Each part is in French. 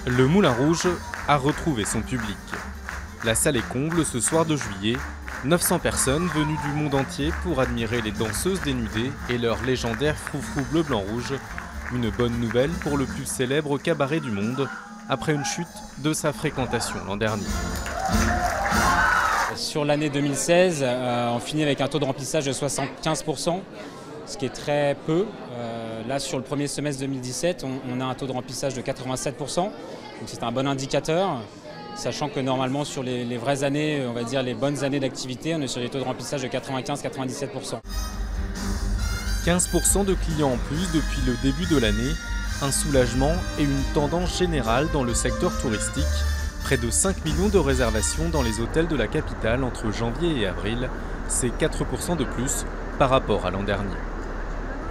Le Moulin Rouge a retrouvé son public. La salle est comble ce soir de juillet. 900 personnes venues du monde entier pour admirer les danseuses dénudées et leur légendaire froufrou bleu-blanc-rouge. Une bonne nouvelle pour le plus célèbre cabaret du monde, après une chute de sa fréquentation l'an dernier. Sur l'année 2016, on finit avec un taux de remplissage de 75%, ce qui est très peu. Là, sur le premier semestre 2017, on a un taux de remplissage de 87%, donc c'est un bon indicateur. Sachant que normalement sur les vraies années, on va dire les bonnes années d'activité, on est sur des taux de remplissage de 95-97%. 15% de clients en plus depuis le début de l'année, un soulagement et une tendance générale dans le secteur touristique. Près de 5 millions de réservations dans les hôtels de la capitale entre janvier et avril, c'est 4% de plus par rapport à l'an dernier.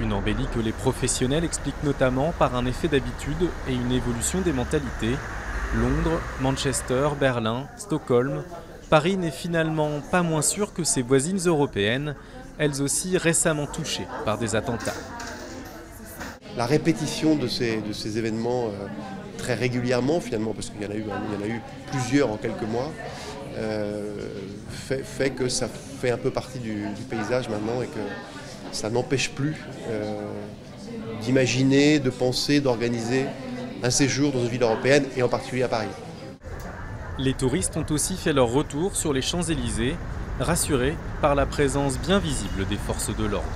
Une embellie que les professionnels expliquent notamment par un effet d'habitude et une évolution des mentalités. Londres, Manchester, Berlin, Stockholm, Paris n'est finalement pas moins sûr que ses voisines européennes, elles aussi récemment touchées par des attentats. La répétition de ces événements très régulièrement finalement, parce qu'il y en a eu plusieurs en quelques mois, fait que ça fait un peu partie du paysage maintenant et que ça n'empêche plus d'imaginer, de penser, d'organiser un séjour dans une ville européenne et en particulier à Paris. Les touristes ont aussi fait leur retour sur les Champs-Élysées, rassurés par la présence bien visible des forces de l'ordre.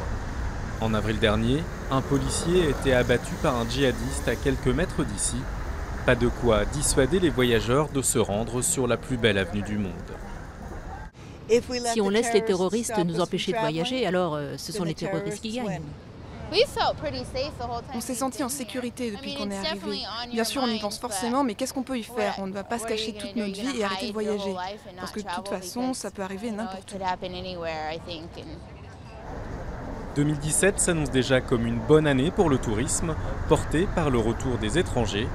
En avril dernier, un policier a été abattu par un djihadiste à quelques mètres d'ici. Pas de quoi dissuader les voyageurs de se rendre sur la plus belle avenue du monde. Si on laisse les terroristes nous empêcher de voyager, alors ce sont les terroristes qui gagnent. On s'est senti en sécurité depuis qu'on est arrivé. Bien sûr, on y pense forcément, mais qu'est-ce qu'on peut y faire? On ne va pas se cacher toute notre vie et arrêter de voyager. Parce que de toute façon, ça peut arriver n'importe où. 2017 s'annonce déjà comme une bonne année pour le tourisme, porté par le retour des étrangers.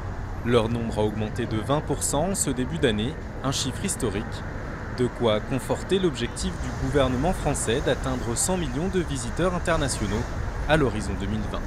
Leur nombre a augmenté de 20% en ce début d'année, un chiffre historique. De quoi conforter l'objectif du gouvernement français d'atteindre 100 millions de visiteurs internationaux à l'horizon 2020.